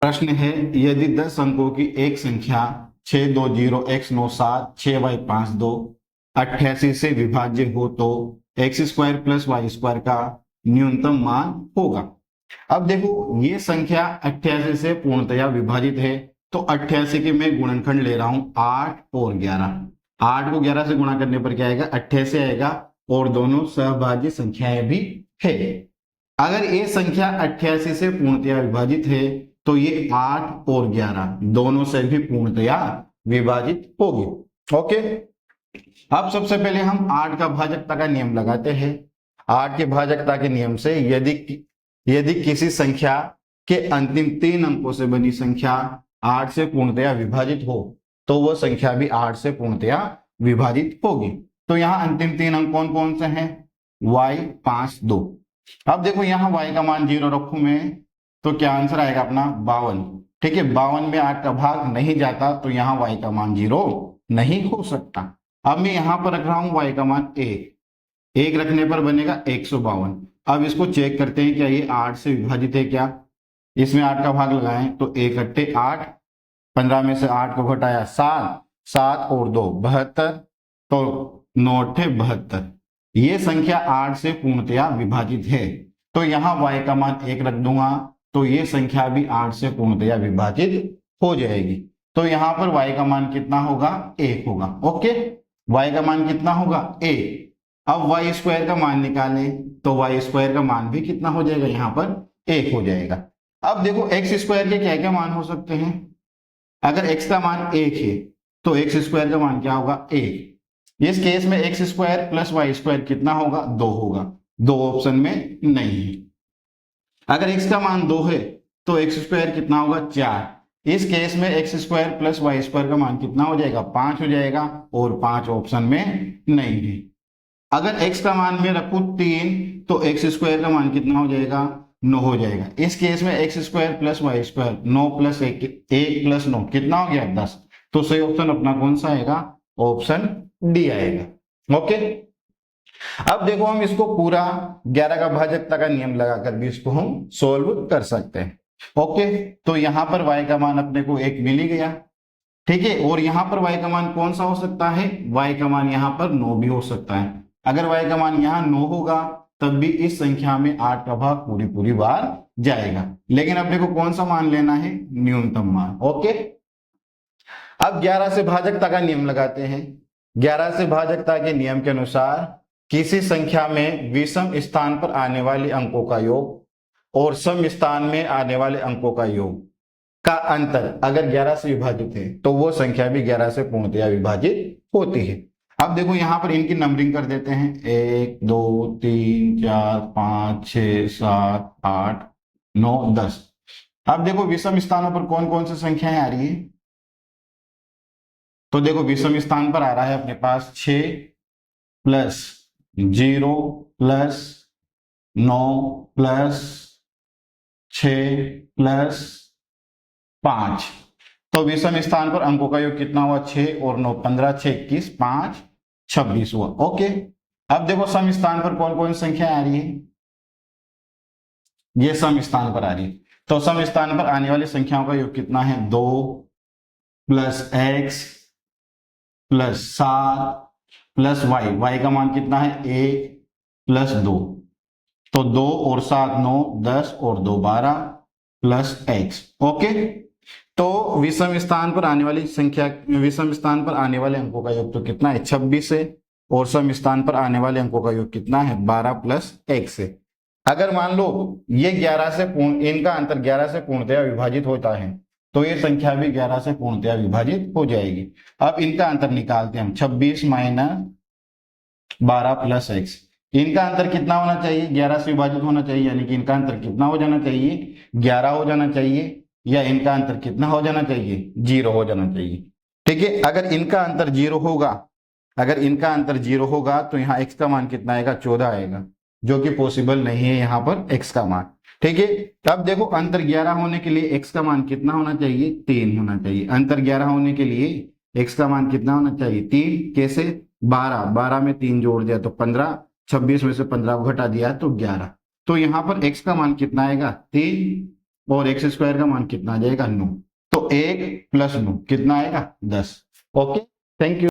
प्रश्न है, यदि 10 अंकों की एक संख्या 620x97 6y52 88 से विभाज्य हो तो x² प्लस y² का न्यूनतम मान होगा। अब देखो ये संख्या 88 से पूर्णतया विभाजित है, तो 88 के मैं गुणनखंड ले रहा हूं 8 और 11। 8 को 11 से गुणा करने पर क्या आएगा, 88 आएगा, और दोनों सहभाज्य संख्याएं भी है। अगर ये संख्या 88 से पूर्णतया विभाजित है तो ये 8 और 11 दोनों से भी पूर्णतया विभाजित होगी। ओके, अब सबसे पहले हम 8 का भाजकता का नियम लगाते हैं। 8 के भाजकता के नियम से यदि किसी संख्या के अंतिम 3 अंकों से बनी संख्या 8 से पूर्णतया विभाजित हो तो वह संख्या भी 8 से पूर्णतया विभाजित होगी। तो यहाँ अंतिम 3 अंक कौन कौन से हैं, y 5 2। अब देखो यहाँ y का मान 0 रखूं मैं तो क्या आंसर आएगा अपना 52। ठीक है, 52 में 8 का भाग नहीं जाता तो यहाँ y का मान 0 नहीं हो सकता। अब मैं यहाँ पर रख रहा हूं y का मान 1 रखने पर बनेगा 152। अब इसको चेक करते हैं क्या ये 8 से विभाजित है क्या। इसमें 8 का भाग लगाएं तो 1 अट्ठे 8, 15 में से 8 को घटाया 7, 7 और 2 72, तो 9 अट्ठे 72। ये संख्या 8 से पूर्णतया विभाजित है, तो यहाँ y का मान 1 रख दूंगा तो ये संख्या भी 8 से पूर्णतया विभाजित हो जाएगी। तो यहाँ पर y का मान कितना होगा, 1 होगा। ओके, y का मान कितना होगा 1। अब y² का मान निकालें तो y² का मान भी कितना हो जाएगा, यहाँ पर 1 हो जाएगा। अब देखो x² के क्या क्या मान हो सकते हैं। अगर x का मान 1 है तो x² का मान क्या होगा 1। इस केस में x² प्लस y² कितना होगा, 2 होगा। 2 ऑप्शन में नहीं है। अगर x का मान 2 है तो x² कितना होगा 4। इस केस में x² प्लस y² का मान कितना हो जाएगा, 5 हो जाएगा, और 5 ऑप्शन में नहीं है। अगर x का मान में रखूं 3 तो x² का मान कितना हो जाएगा, 9 हो जाएगा। इस केस में x² plus y², 9 plus 1 plus 9 कितना हो गया 10। तो सही ऑप्शन अपना कौन सा आएगा, ऑप्शन डी आएगा। ओके, अब देखो हम इसको पूरा 11 का भाजकता का नियम लगाकर भी इसको हम सोल्व कर सकते हैं। ओके, तो यहां पर y का मान अपने को 1 मिल ही गया। ठीक है, और यहां पर y का मान कौन सा हो सकता है, y का मान यहां पर 9 भी हो सकता है। अगर y का मान यहाँ 9 होगा तब भी इस संख्या में 8 का भाग पूरी बार जाएगा, लेकिन अपने को कौन सा मान लेना है, न्यूनतम मान। ओके, अब 11 से भाजकता का नियम लगाते हैं। 11 से भाजकता के नियम के अनुसार किसी संख्या में विषम स्थान पर आने वाले अंकों का योग और सम स्थान में आने वाले अंकों का योग का अंतर अगर 11 से विभाजित है तो वो संख्या भी 11 से पूर्णतया विभाजित होती है। अब देखो यहां पर इनकी नंबरिंग कर देते हैं, 1 2 3 4 5 6 7 8 9 10। अब देखो विषम स्थानों पर कौन कौन सी संख्याएं आ रही है। तो देखो विषम स्थान पर आ रहा है अपने पास 6 प्लस 0 प्लस 9 प्लस 6 प्लस 5। तो विषम स्थान पर अंकों का योग कितना हुआ, 6 और 9 15, 6 21, 5 26 हुआ। ओके, अब देखो सम स्थान पर कौन कौन संख्या आ रही है, ये सम स्थान पर आ रही है। तो सम स्थान पर आने वाली संख्याओं का योग कितना है, 2 plus x plus 7 plus y का मान कितना है 1 प्लस 2। तो 2 और 7 9 10 और 2 12 प्लस x। ओके, तो विषम स्थान पर आने वाली संख्या, विषम स्थान पर आने वाले अंकों का योग तो कितना है 26 है, और सम स्थान पर आने वाले अंकों का योग कितना है 12 प्लस x है। अगर मान लो ये 11 से इनका अंतर 11 से पूर्णतया विभाजित होता है तो ये संख्या भी 11 से पूर्णतया विभाजित हो जाएगी। अब इनका अंतर निकालते हैं हम, 26 माइनस 12 प्लस x। इनका अंतर कितना होना चाहिए, 11 से विभाजित होना चाहिए, यानी कि इनका अंतर कितना हो जाना चाहिए, 11 हो जाना चाहिए, या इनका अंतर कितना हो जाना चाहिए, 0 हो जाना चाहिए। ठीक है, अगर इनका अंतर 0 होगा, अगर इनका अंतर 0 होगा तो यहाँ x का मान कितना आएगा, 14 आएगा, जो कि पॉसिबल नहीं है यहाँ पर x का मान। ठीक है, अब देखो अंतर 11 होने के लिए x का मान कितना होना चाहिए, 3 होना चाहिए। अंतर 11 होने के लिए x का मान कितना होना चाहिए, 3। कैसे, 12 में 3 जोड़ दिया तो 15, 26 में से 15 घटा दिया तो 11। तो यहाँ पर x का मान कितना आएगा, 3। और एक्स स्क्वायर का मान कितना आ जाएगा 9। तो 1 + 9 कितना आएगा 10। Okay, thank you.